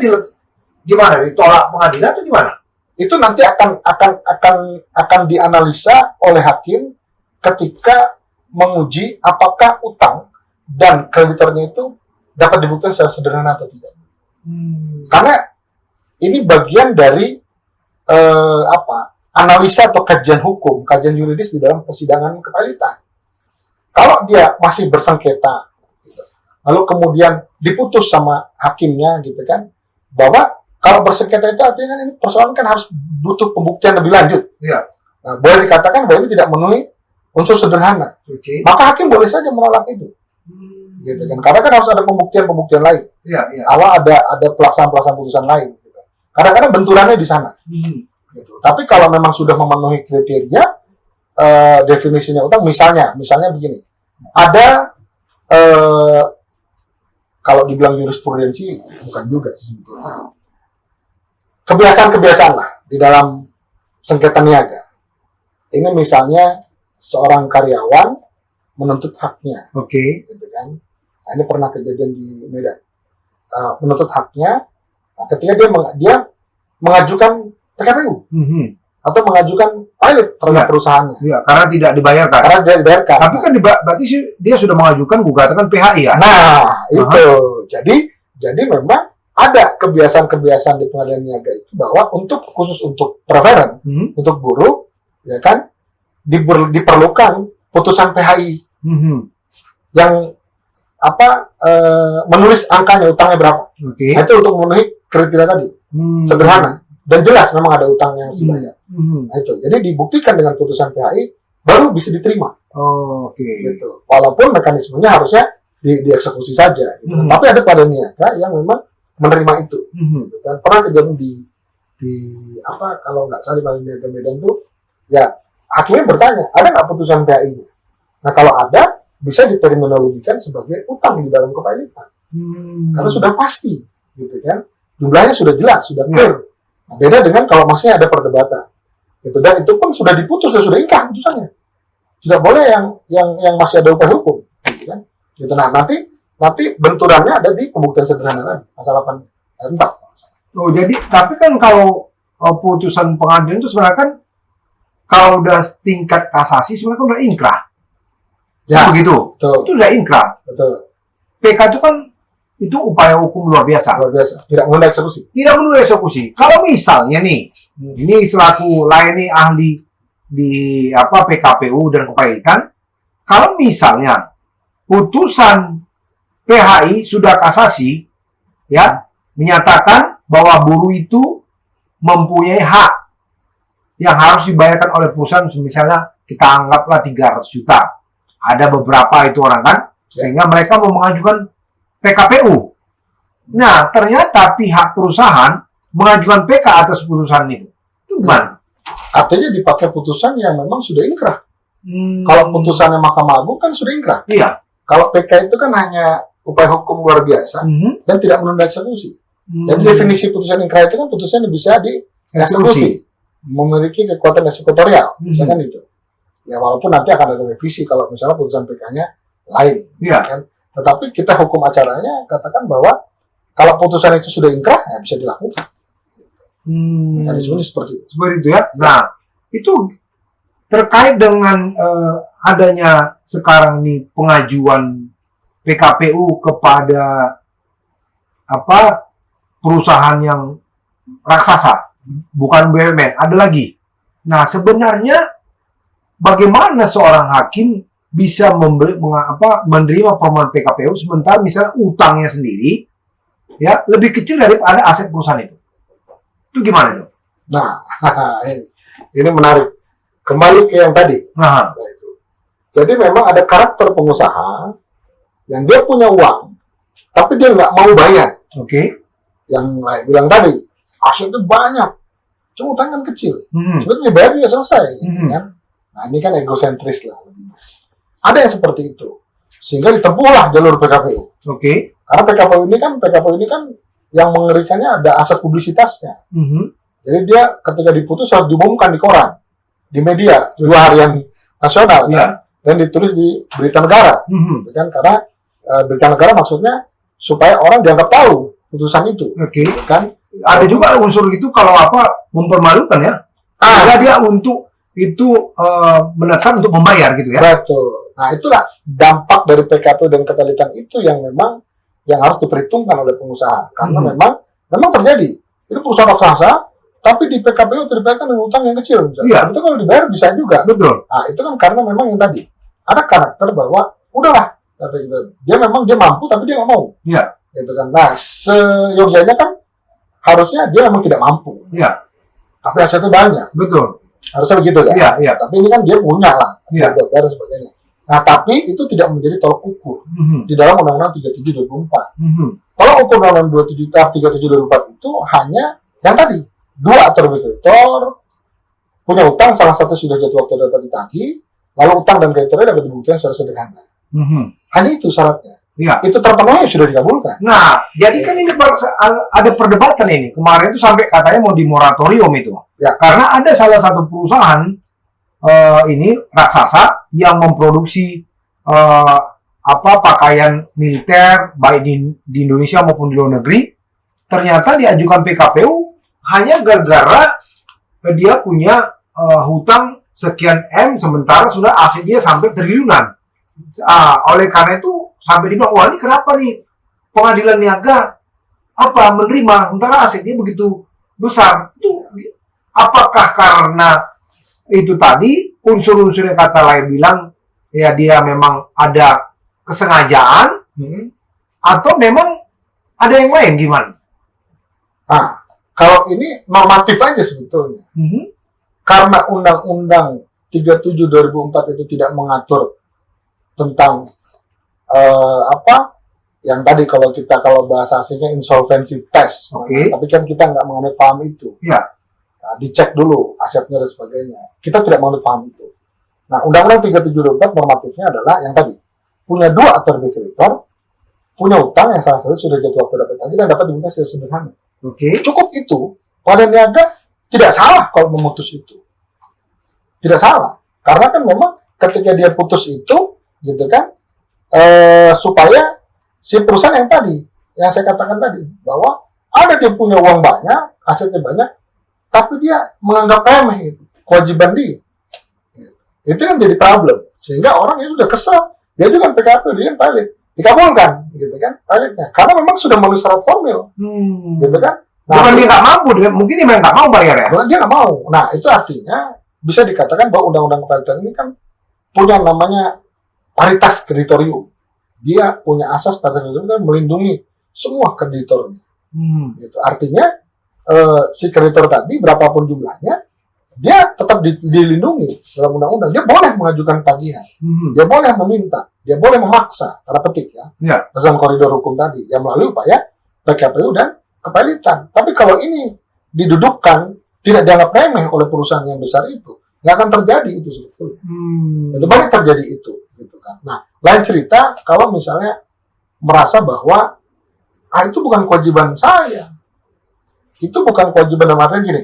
gimana? Ditolak pengadilan atau gimana? Itu nanti akan dianalisa oleh hakim ketika menguji apakah utang dan kreditornya itu dapat dibuktikan secara sederhana atau tidak. Karena ini bagian dari analisa atau kajian hukum, kajian yuridis di dalam persidangan kepalitan. Kalau dia masih bersengketa, gitu, lalu kemudian diputus sama hakimnya, gitu kan, bahwa kalau bersengketa itu artinya kan ini persoalan kan harus butuh pembuktian lebih lanjut. Iya. Nah, boleh dikatakan bahwa ini tidak memenuhi unsur sederhana. Okay. Maka hakim boleh saja menolak itu. Gitu kan. Karena kan harus ada pembuktian ya. Iya. Ada pelaksanaan putusan lain. Gitu. Kadang-kadang benturannya di sana. Gitu. Tapi kalau memang sudah memenuhi kriteria definisinya utang, misalnya begini, ada kalau dibilang jurisprudensi bukan juga sebetulnya. Kebiasaan lah di dalam sengketa niaga. Ini misalnya seorang karyawan menuntut haknya. Oke. Gitu kan. Nah, ini pernah kejadian di Medan. Menuntut haknya, ketika dia mengajukan PKPU atau mengajukan pilot terhadap perusahaannya. Iya, karena tidak dibayarkan. Tapi kan berarti dia sudah mengajukan gugatan PHI ya. Nah, itu. Jadi memang ada kebiasaan di pengadilan niaga itu bahwa khusus untuk preveren, untuk buruh, ya kan, diperlukan putusan PHI yang menulis angkanya, utangnya berapa. Nah, itu untuk memenuhi kriteria tadi. Sederhana dan jelas memang ada utang yang harus dibayar. Nah, itu. Jadi dibuktikan dengan putusan PHI baru bisa diterima. Gitu. Walaupun mekanismenya harusnya dieksekusi saja. Gitu. Tapi ada pada niaga yang memang menerima itu. Gitu kan. Pernah kejadian di kalau nggak salah di pada niaga Medan tuh, ya hakimnya bertanya, ada nggak putusan PHI-nya? Nah, kalau ada, bisa diterminologikan sebagai utang di dalam kepalitan. Karena sudah pasti, gitu kan. Jumlahnya sudah jelas, sudah clear. Nah, beda dengan kalau masih ada perdebatan. Gitu. Dan itu pun sudah diputus dan sudah ingkrah putusannya. Tidak boleh yang masih ada upaya hukum, gitu kan. Gitu. Nah, nanti benturannya ada di pembuktian sederhana tadi, pasal 8 4. Oh, jadi tapi kan kalau putusan pengadilan itu sebenarnya kan kalau udah tingkat kasasi sebenarnya kan udah ingkrah. Ya, begitu. Betul. Itu udah ingkrah. Betul. PK itu kan itu upaya hukum luar biasa. Tidak menunda eksekusi. Kalau misalnya nih, ini selaku layani ahli di PKPU dan kepalitan, kalau misalnya putusan PHI sudah kasasi, ya, menyatakan bahwa buruh itu mempunyai hak yang harus dibayarkan oleh perusahaan, misalnya kita anggaplah 300 juta. Ada beberapa itu orang kan, sehingga mereka mau mengajukan PKPU. Nah, ternyata pihak perusahaan mengajukan PK atas putusan itu. Itu gimana? Artinya dipakai putusan yang memang sudah inkrah. Kalau putusannya Mahkamah Agung kan sudah inkrah. Iya. Kalau PK itu kan hanya upaya hukum luar biasa dan tidak menunda eksekusi. Jadi definisi putusan inkrah itu kan putusan yang bisa dieksekusi, memiliki kekuatan eksekutorial, misalkan itu. Ya walaupun nanti akan ada revisi kalau misalnya putusan PK-nya lain, kan. Tetapi kita hukum acaranya katakan bahwa kalau putusan itu sudah inkrah, ya bisa dilakukan. Mekanismenya seperti itu. Seperti itu ya. Nah, itu terkait dengan adanya sekarang ini pengajuan PKPU kepada perusahaan yang raksasa, bukan BUMN, ada lagi. Nah, sebenarnya bagaimana seorang hakim bisa menerima permohonan PKPU sementara misalnya utangnya sendiri ya lebih kecil daripada aset perusahaan itu? Itu gimana tuh? Nah, ini menarik. Kembali ke yang tadi. Jadi memang ada karakter pengusaha yang dia punya uang, tapi dia nggak mau bayar. Yang lain bilang tadi, asetnya banyak, cuma utang kan kecil. Sebenarnya bayar dia selesai. Kan? Nah ini kan egosentris lah. Ada yang seperti itu, sehingga ditempuhlah jalur PKPU. Karena PKPU ini kan yang mengerikannya ada asas publisitasnya. Jadi dia ketika diputus harus diumumkan di koran, di media, 2 harian nasional, kan? Dan ditulis di Berita Negara, gitu kan? Karena Berita Negara maksudnya supaya orang dianggap tahu putusan itu, kan? Ada juga unsur itu kalau mempermalukan ya. Sehingga dia untuk itu menekan untuk membayar gitu ya. Betul. Nah itulah dampak dari PKPU dan kepelitan itu yang memang yang harus diperhitungkan oleh pengusaha, karena memang terjadi. Itu perusahaan raksasa, tapi di PKPU terlibatkan dengan utang yang kecil. Itu kalau dibayar bisa juga. Betul. Nah itu kan karena memang yang tadi ada karakter bahwa udahlah, kata gitu. Dia mampu tapi dia nggak mau. Gitu kan. Nah seyogianya kan harusnya dia memang tidak mampu. Tapi asetnya banyak. Betul. Harusnya begitu kan. Tapi ini kan dia punya lah. Dan sebagainya. Nah, tapi itu tidak menjadi tolak ukur di dalam Undang-Undang 37 2004. Kalau ukur Undang-Undang 37 2004 itu hanya yang tadi, 2 atau lebih kreditor punya utang, salah satu sudah jatuh waktu dapat ditagih, lalu utang dan kreditornya dapat dibuktikan secara sederhana. Hanya itu syaratnya. Itu terpenuhi sudah dikabulkan. Nah, jadi kan ini ada perdebatan ini. Kemarin itu sampai katanya mau di moratorium itu. Karena ada salah satu perusahaan ini raksasa yang memproduksi pakaian militer baik di Indonesia maupun di luar negeri, ternyata diajukan PKPU hanya gara-gara dia punya hutang sekian M, sementara sudah aset dia sampai triliunan. Oleh karena itu sampai dibilang, wah ini kenapa nih pengadilan niaga menerima sementara aset dia begitu besar? Itu apakah karena itu tadi unsur-unsur yang kata lain bilang ya dia memang ada kesengajaan atau memang ada yang lain gimana? Kalau ini normatif aja sebetulnya. Karena Undang-Undang 37 2004 itu tidak mengatur tentang yang tadi kalau bahasa aslinya insolvency test. Tapi kan kita nggak menganut paham itu. Dicek dulu asetnya dan sebagainya. Kita tidak menganut paham itu. Nah, Undang-Undang 37 2004 normatifnya adalah yang tadi, punya 2 atau lebih kreditor, punya utang yang salah satu sudah jatuh waktu dapat tagih dan dapat dibuktikan secara sederhana. Cukup itu. Pada niaga tidak salah kalau memutus itu. Tidak salah. Karena kan memang ketika dia putus itu, gitu kan, supaya si perusahaan yang tadi, yang saya katakan tadi, bahwa ada dia punya uang banyak, asetnya banyak, tapi dia menganggap remeh itu, kewajiban dia. Itu kan jadi problem. Sehingga orang itu udah kesel. Dia juga PKPU, dia kan pilot. Dikabulkan, gitu kan, pilotnya. Karena memang sudah memenuhi syarat formil. Gitu kan. Nah, bukan dia nggak mampu, mungkin dia memang nggak mau bayar ya? Dia nggak mau. Nah, itu artinya bisa dikatakan bahwa Undang-Undang Kepelitan ini kan punya namanya paritas kreditorium. Dia punya asas paritas kreditorium melindungi semua kreditornya. Gitu. Artinya si kreditor tadi berapapun jumlahnya, dia tetap dilindungi dalam undang-undang. Dia boleh mengajukan tagihan, dia boleh meminta, dia boleh memaksa, tanda petik ya, dalam koridor hukum tadi, yang melalui upaya PKPU dan kepilitan. Tapi kalau ini didudukkan, tidak dianggap remeh oleh perusahaan yang besar itu, nggak akan terjadi itu sebetulnya. Itu banyak terjadi itu, gitu kan. Nah, lain cerita kalau misalnya merasa bahwa itu bukan kewajiban saya, itu bukan kewajiban dalam artian gini,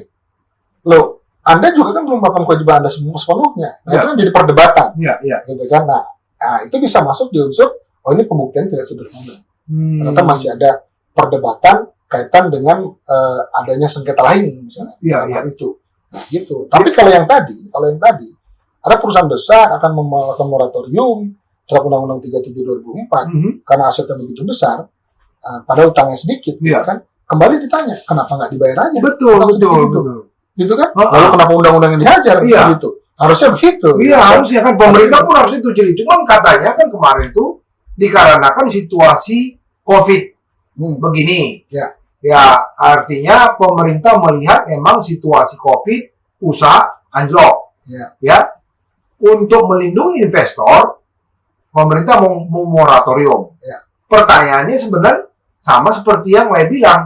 loh, Anda juga kan belum melakukan kewajiban Anda sepenuhnya. Nah, itu kan jadi perdebatan, gitu kan. Nah, itu bisa masuk di unsur, ini pembuktian tidak sederhana. Ternyata masih ada perdebatan kaitan dengan adanya sengketa lain misalnya. Itu. Nah, gitu. Tapi kalau yang tadi ada perusahaan besar akan melakukan moratorium terhadap Undang-Undang 37 2004 karena asetnya begitu besar, padahal utangnya sedikit, gitu kan? Kembali ditanya, kenapa nggak dibayar aja? Betul. Gitu kan? Lalu kenapa undang-undang yang dihajar? Gitu. Harusnya begitu. Iya, harusnya kan pemerintah pun harus itu. Jadi cuman katanya kan kemarin tuh dikarenakan situasi COVID begini. Ya, artinya pemerintah melihat emang situasi COVID, usaha anjlok. Ya, untuk melindungi investor, pemerintah mau moratorium. Pertanyaannya sebenarnya sama seperti yang saya bilang.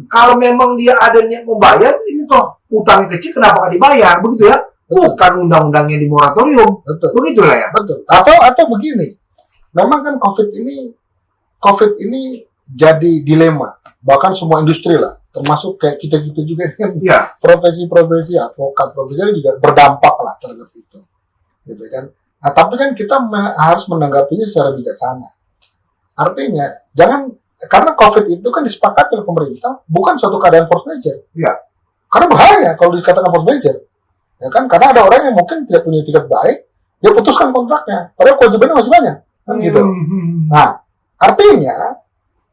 Kalau memang dia ada niat membayar, ini toh utangnya kecil, kenapa nggak dibayar? Begitu ya? Bukan undang-undangnya di moratorium. Begitulah ya. Betul. Atau begini, memang kan COVID ini jadi dilema. Bahkan semua industri lah, termasuk kayak kita juga kan, profesi-profesi advokat, profesi juga berdampak lah terhadap itu, gitu kan. Nah, tapi kan kita harus menanggapinya secara bijaksana. Artinya, karena COVID itu kan disepakati oleh pemerintah, bukan suatu keadaan force majeure. Karena bahaya kalau dikatakan force majeure, ya kan? Karena ada orang yang mungkin tidak punya etikat baik, dia putuskan kontraknya, padahal kewajibannya masih banyak, kan gitu. Nah, artinya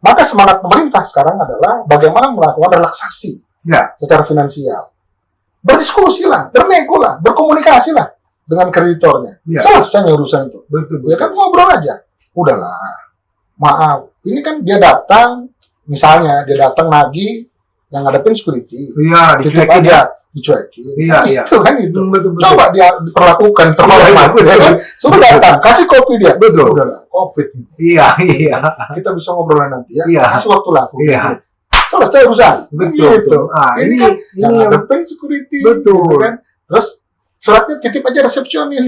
maka semangat pemerintah sekarang adalah bagaimana melakukan relaksasi secara finansial. Berdiskusi lah, bernego lah, berkomunikasi lah dengan kreditornya. Selesai urusan itu. Ya kan ngobrol aja. Udahlah, maaf. Ini kan dia datang, misalnya dia datang nagih yang ngadepin security. Dicuekin aja. Dicuekin. Itu kan itu. Coba dia diperlakukan terhormat. Suruh datang, kasih kopi dia. Udahlah, COVID. Kita bisa ngobrol nanti ya. Kasih waktu lah. Selesai urusan. Betul. Ini kan yang ngadepin security. Gitu kan. Terus suratnya titip aja resepsionis.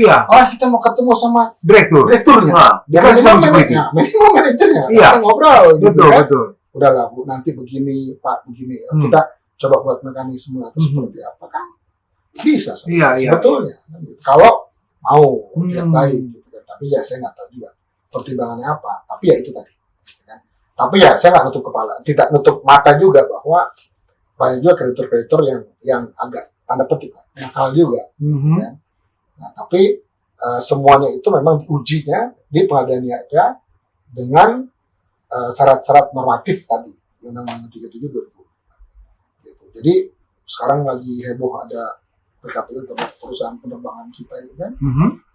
Kita mau ketemu sama direkturnya. Dia minimal manajernya. Kita ngobrol. Betul. Udahlah Bu, nanti begini Pak, begini. Kita coba buat mekanisme atau seperti apa kan bisa sebetulnya kalau mau lihat baik gitu kan. Tapi ya saya nggak tahu juga pertimbangannya apa, tapi ya itu tadi kan. Tapi ya saya nggak nutup kepala, tidak nutup mata juga bahwa banyak juga kreditor-kreditor yang agak tanda petik nakal juga kan? Nah, tapi semuanya itu memang diujinya di pengadilan niaga dengan syarat-syarat normatif tadi Undang-Undang 37 2004. Jadi sekarang lagi heboh ada PKPU terhadap perusahaan penerbangan kita ini kan,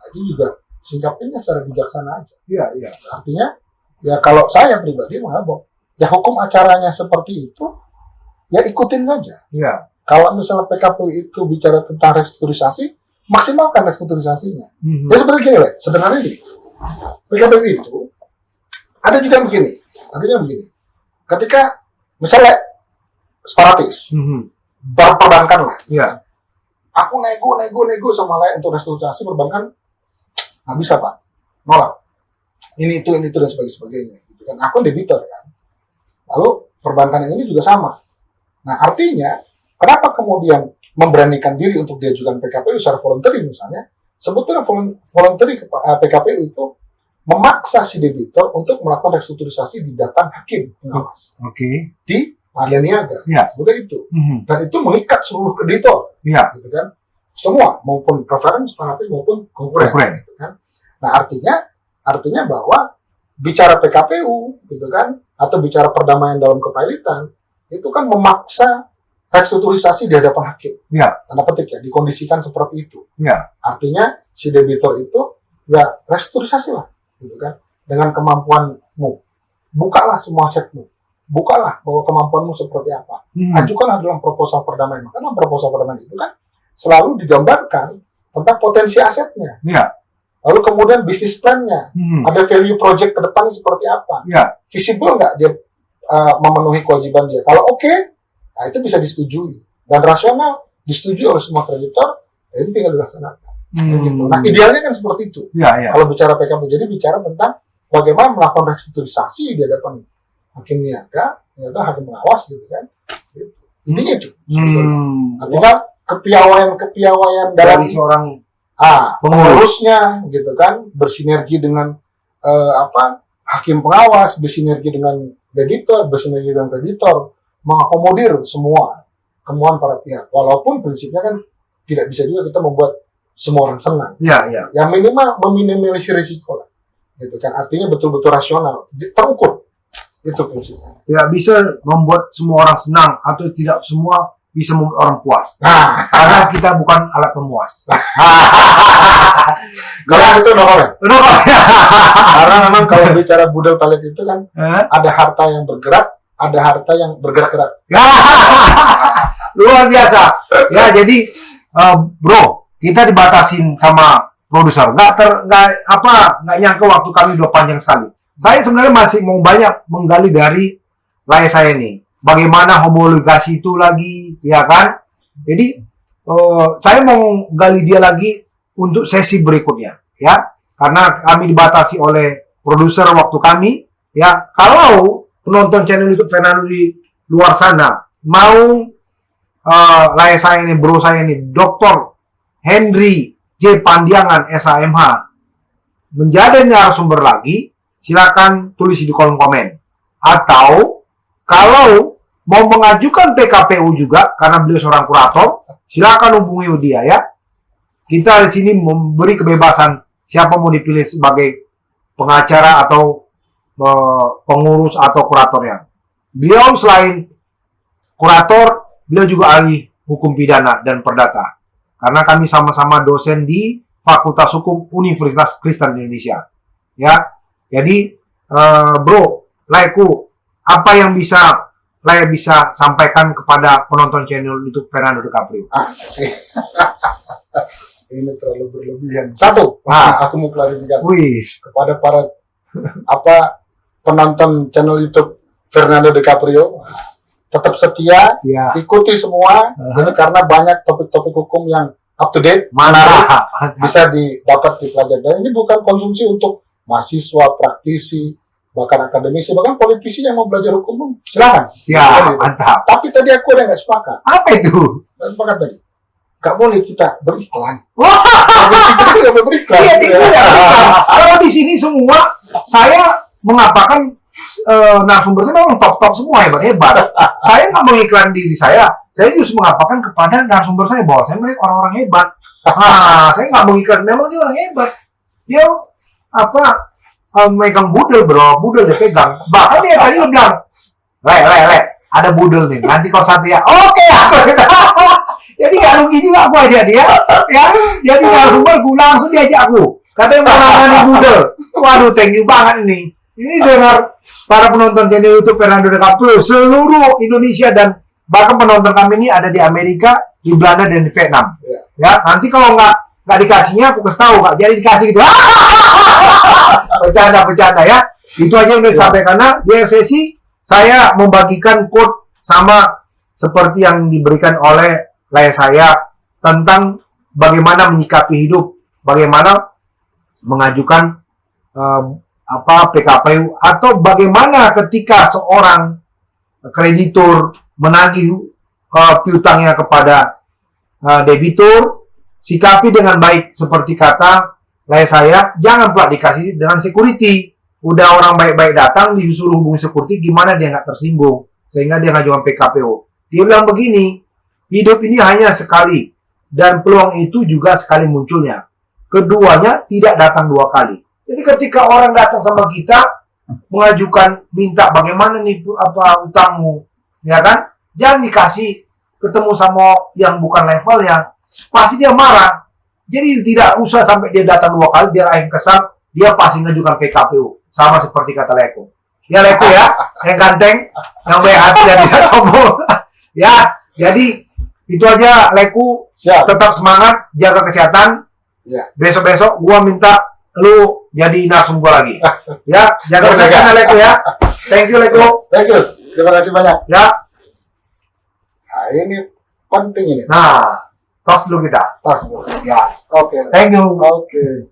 itu juga singkapnya secara bijaksana aja. Artinya ya kalau saya pribadi menganggap ya hukum acaranya seperti itu ya ikutin saja. Kalau misalnya PKPU itu bicara tentang restrukturisasi, maksimalkan restrukturisasinya. Ya seperti gini lah, sebenarnya ini PKPU itu ada juga begini, ketika misalnya separatis, berperbankan lah. Aku nego sama lain untuk restrukturisasi perbankan, nggak bisa Pak, nolak. Ini itu dan sebagainya. Gitu kan. Aku debitor kan. Lalu perbankan yang ini juga sama. Nah artinya, kenapa kemudian memberanikan diri untuk diajukan PKPU secara voluntary misalnya? Sebetulnya voluntary PKPU itu memaksa si debitor untuk melakukan restrukturisasi di datang hakim pengawas. Di pengadilan niaga, seperti itu. Dan itu mengikat seluruh kreditor, gitu kan? Semua, maupun preference, fanatis maupun konkuren, gitu kan? Nah, artinya bahwa bicara PKPU, gitu kan? Atau bicara perdamaian dalam kepilitan, itu kan memaksa restrukturisasi di hadapan hakim. Tanda petik ya, dikondisikan seperti itu. Artinya si debitor itu ya restrukturisasi lah, gitu kan? Dengan kemampuanmu, bukalah semua asetmu. Bukalah bahwa kemampuanmu seperti apa. Ajukanlah dalam proposal perdamaian. Karena proposal perdamaian itu kan selalu digambarkan tentang potensi asetnya. Lalu kemudian bisnis plan-nya. Ada value project ke depannya seperti apa. Visible nggak dia memenuhi kewajiban dia. Kalau oke, nah itu bisa disetujui dan rasional disetujui oleh semua kreditor, ya ini tinggal dilaksanakan. Gitu. Nah idealnya kan seperti itu. Kalau bicara PKP, jadi bicara tentang bagaimana melakukan restrukturisasi di hadapan hakim niaga, ternyata hakim pengawas gitu kan. Gitu. Intinya itu. Artinya kepiawaian dalam dari seorang pengurusnya gitu kan, bersinergi dengan hakim pengawas, bersinergi dengan kreditor, mengakomodir semua kemauan para pihak. Walaupun prinsipnya kan tidak bisa juga kita membuat semua orang senang. Yang minimal meminimalisir risiko lah. Gitu kan. Artinya betul-betul rasional, terukur. Itu prinsipnya. Tidak bisa membuat semua orang senang atau tidak semua bisa membuat orang puas. Karena kita bukan alat pemuas. Kalau itu no comment. Karena memang kalau bicara budal palet itu kan ada harta yang bergerak, ada harta yang bergerak-gerak. Luar biasa. Ya, jadi bro, kita dibatasin sama produser. Nggak nyangka waktu kami udah panjang sekali. Saya sebenarnya masih mau banyak menggali dari layar saya nih. Bagaimana homologasi itu lagi, ya kan? Jadi saya mau gali dia lagi untuk sesi berikutnya, ya. Karena kami dibatasi oleh produser waktu kami, ya. Kalau penonton channel YouTube Fernando di luar sana mau layar saya ini, bro saya ini, Dr. Henry J. Pandiangan, SAMH, menjadi narasumber lagi, silakan tulis di kolom komen. Atau kalau mau mengajukan PKPU juga, karena beliau seorang kurator, silakan hubungi dia ya. Kita di sini memberi kebebasan siapa mau dipilih sebagai pengacara atau pengurus atau kuratornya. Beliau selain kurator, beliau juga ahli hukum pidana dan perdata. Karena kami sama-sama dosen di Fakultas Hukum Universitas Kristen Indonesia. Ya, jadi bro, Laiku, apa yang bisa sampaikan kepada penonton channel YouTube Fernando DiCaprio? Ini terlalu berlebihan. Satu, aku mau klarifikasi kepada para penonton channel YouTube Fernando DiCaprio, tetap setia, ikuti semua. Ini karena banyak topik-topik hukum yang up to date, menarik, bisa didapat dipelajari. Dan ini bukan konsumsi untuk mahasiswa, praktisi, bahkan akademisi, bahkan politisi yang mau belajar hukum, silakan. Mantap. Tapi tadi aku ada nggak sepakat. Apa itu? Nggak sepakat tadi. Nggak boleh kita beriklan. Nggak boleh beriklan. Kalau di sini semua, saya mengapakan narasumber saya memang top semua, hebat. Saya nggak mengiklan diri saya justru mengapakan kepada narasumber saya bahwa saya melihat orang-orang hebat. Saya nggak mengiklan, memang dia orang hebat. Dia megang budel bro, budel dia pegang. Bahkan dia tadi bilang, le, ada budel nih. Nanti kalau satu ya, oke, aku. Jadi nggak rugi juga aku aja dia. Ya, jadi narasumber gue langsung diajak aku. Katanya mau nangani budel. Waduh, thank you banget ini. Ini dengar para penonton channel YouTube Fernando DiCaprio seluruh Indonesia dan bahkan penonton kami ini ada di Amerika, di Belanda dan di Vietnam. Ya, nanti kalau nggak dikasihnya aku kasih tahu, nggak jadi dikasih gitu. Bercanda ya. Itu aja yang udah disampaikan. Karena di sesi saya membagikan quote sama seperti yang diberikan oleh layar saya tentang bagaimana menyikapi hidup, bagaimana mengajukan PKPU, atau bagaimana ketika seorang kreditur menagih piutangnya kepada debitur, sikapi dengan baik seperti kata layar saya, jangan pula dikasih dengan security. Udah orang baik-baik datang disuruh hubungi security, gimana dia nggak tersinggung sehingga dia ngajukan PKPU. Dia bilang begini, hidup ini hanya sekali dan peluang itu juga sekali munculnya. Keduanya tidak datang dua kali. Jadi ketika orang datang sama kita mengajukan minta bagaimana nih utangmu, ya kan? Jangan dikasih ketemu sama yang bukan levelnya, pasti dia marah. Jadi tidak usah sampai dia datang dua kali, dia akhirnya kesal, dia pasti ngajukan PKPU. Sama seperti kata Leko. Ya Leko ya, yang ganteng, yang baik hati dan tidak sombong. Ya, jadi itu aja Leko. Tetap semangat, jaga kesehatan. Besok-besok gua minta lu jadi narsum gua lagi. Ya, jaga kesehatan Leko ya. Thank you Leko. Thank you. Terima kasih banyak. Ya. Nah, ini penting ini. Nah, tos dulu kita. Tas. Ya. Oke. Thank you. Oke.